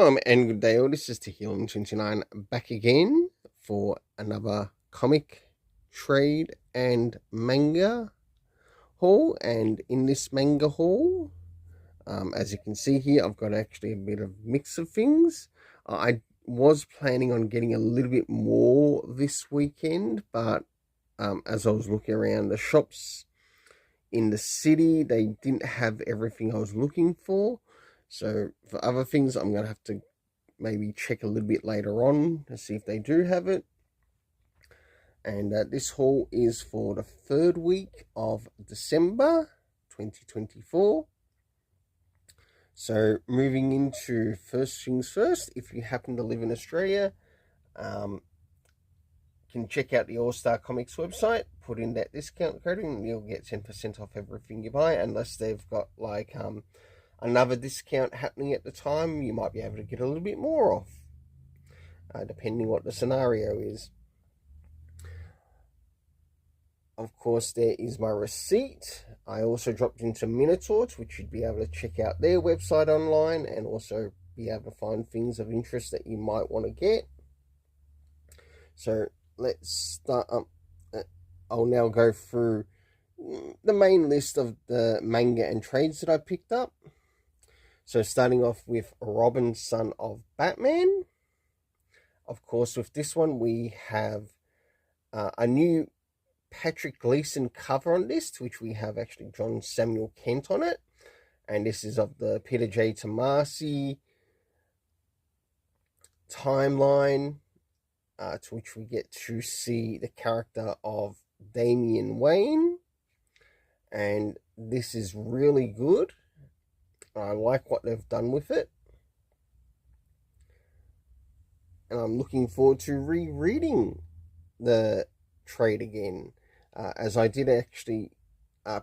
Welcome and good day all. This is Healing29 back again for another comic trade and manga haul. And in this manga haul, as you can see here, I've got actually a bit of mix of things. I was planning on getting a little bit more this weekend, but as I was looking around the shops in the city, they didn't have everything I was looking for. So for other things, I'm going to have to maybe check a little bit later on to see if they do have it. And this haul is for the third week of December 2024. So moving into first things first, if you happen to live in Australia, can check out the All Star Comics website, put in that discount code, and you'll get 10% off everything you buy, unless they've got like another discount happening at the time. You might be able to get a little bit more off, depending what the scenario is. Of course, there is my receipt. I also dropped into Minotaurs, which you'd be able to check out their website online and also be able to find things of interest that you might want to get. So let's start up. I'll now go through the main list of the manga and trades that I picked up. So starting off with Robin, Son of Batman. Of course, with this one, we have a new Patrick Gleason cover on this, which we have actually John Samuel Kent on it. And this is of the Peter J. Tomasi timeline, to which we get to see the character of Damian Wayne. And this is really good. I like what they've done with it. And I'm looking forward to rereading the trade again, as I did actually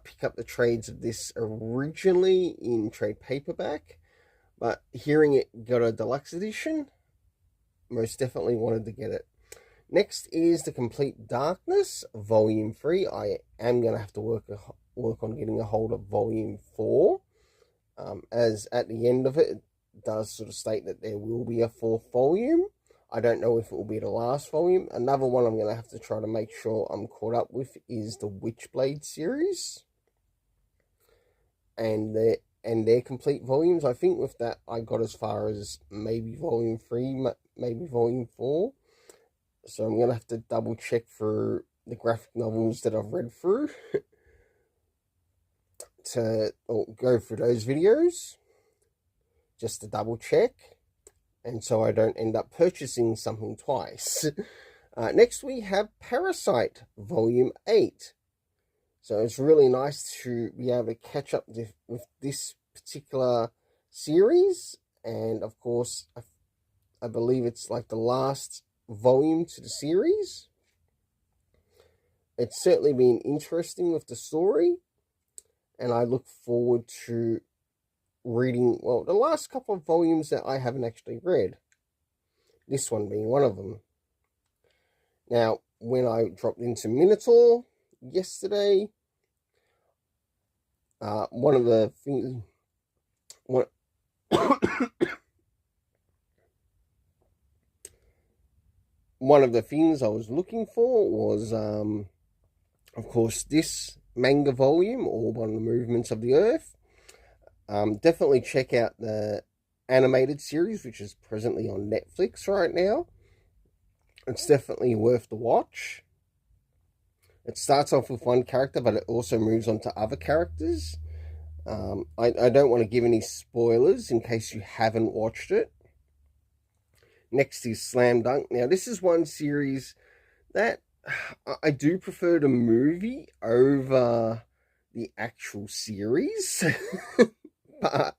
pick up the trades of this originally in trade paperback, but hearing it got a deluxe edition, most definitely wanted to get it. Next is The Complete Darkness, Volume 3. I am going to have to work on getting a hold of Volume 4, as at the end of it, it does sort of state that there will be a fourth volume. I don't know if it will be the last volume. Another one I'm going to have to try to make sure I'm caught up with is the Witchblade series and their complete volumes. I think with that I got as far as maybe Volume 3, maybe Volume 4. So I'm going to have to double check for the graphic novels that I've read through to go through those videos just to double check, and so I don't end up purchasing something twice. Next we have Parasite Volume 8. So it's really nice to be able to catch up with this particular series, and of course I believe it's like the last volume to the series. It's certainly been interesting with the story, and I look forward to reading, well, the last couple of volumes that I haven't actually read, this one being one of them. Now, when I dropped into Minotaur yesterday, one of the things, one of the things I was looking for was, of course, this manga volume, All on the Movements of the Earth. Definitely check out the animated series, which is presently on Netflix right now. It's definitely worth the watch. It starts off with one character, but it also moves on to other characters. I don't want to give any spoilers in case you haven't watched it. Next is Slam Dunk. Now, this is one series that I do prefer the movie over the actual series. But,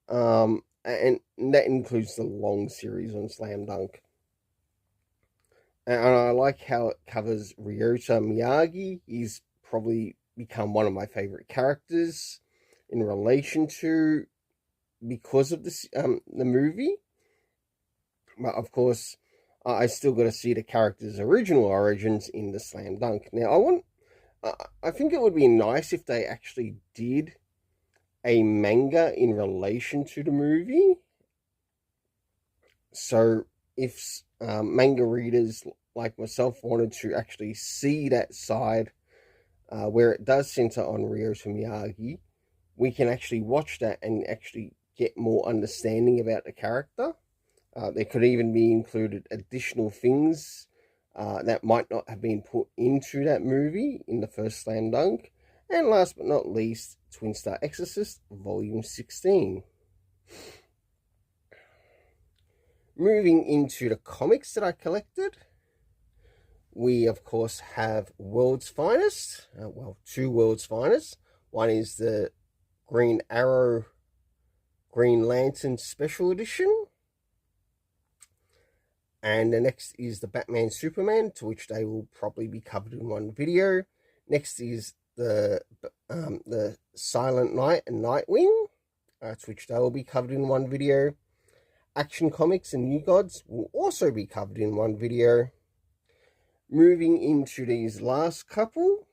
and that includes the long series on Slam Dunk. And I like how it covers Ryota Miyagi. He's probably become one of my favorite characters in relation to, because of this, the movie. But of course, I still got to see the character's original origins in the Slam Dunk. Now, I think it would be nice if they actually did a manga in relation to the movie, So if manga readers like myself wanted to actually see that side where it does center on Ryo Miyagi, we can actually watch that and actually get more understanding about the character. There could even be included additional things that might not have been put into that movie in the first Slam Dunk. And last but not least, Twin Star Exorcist Volume 16. Moving into the comics that I collected, we of course have World's Finest. Well, two World's Finest. One is the Green Arrow Green Lantern Special Edition. And the next is the Batman Superman, to which they will probably be covered in one video. Next is the Silent Knight and Nightwing, to which they will be covered in one video. Action Comics and New Gods will also be covered in one video. Moving into these last couple,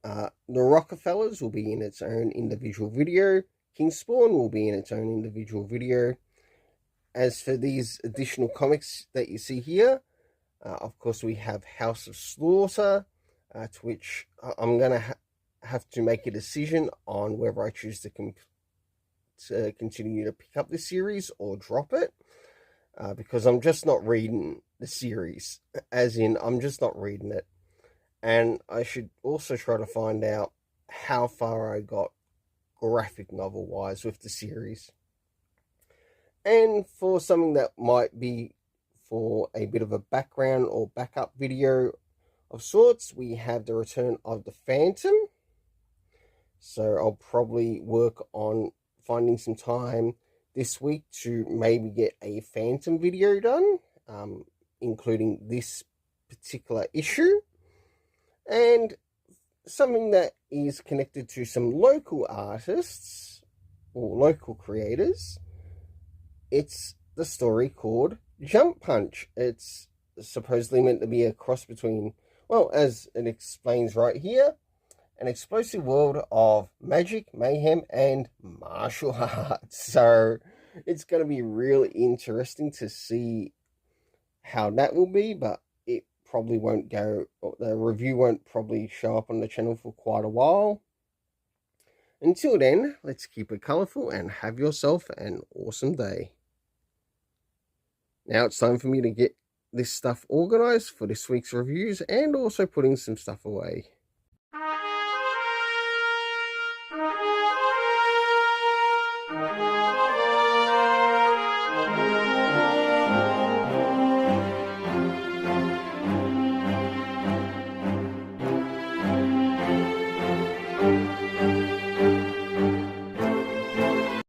the Rockefellers will be in its own individual video. King Spawn will be in its own individual video. As for these additional comics that you see here, of course we have House of Slaughter, to which I'm going to have to make a decision on whether I choose to continue to pick up the series or drop it, because I'm just not reading the series, as in I'm just not reading it. And I should also try to find out how far I got graphic novel wise with the series. And for something that might be for a bit of a background or backup video of sorts, we have the return of the Phantom. So I'll probably work on finding some time this week to maybe get a Phantom video done, including this particular issue. And something that is connected to some local artists or local creators. It's the story called Jump Punch. It's supposedly meant to be a cross between, well, as it explains right here, an explosive world of magic, mayhem, and martial arts. So it's going to be really interesting to see how that will be, but it probably won't go, the review won't probably show up on the channel for quite a while. Until then, let's keep it colourful and have yourself an awesome day. Now it's time for me to get this stuff organised for this week's reviews and also putting some stuff away.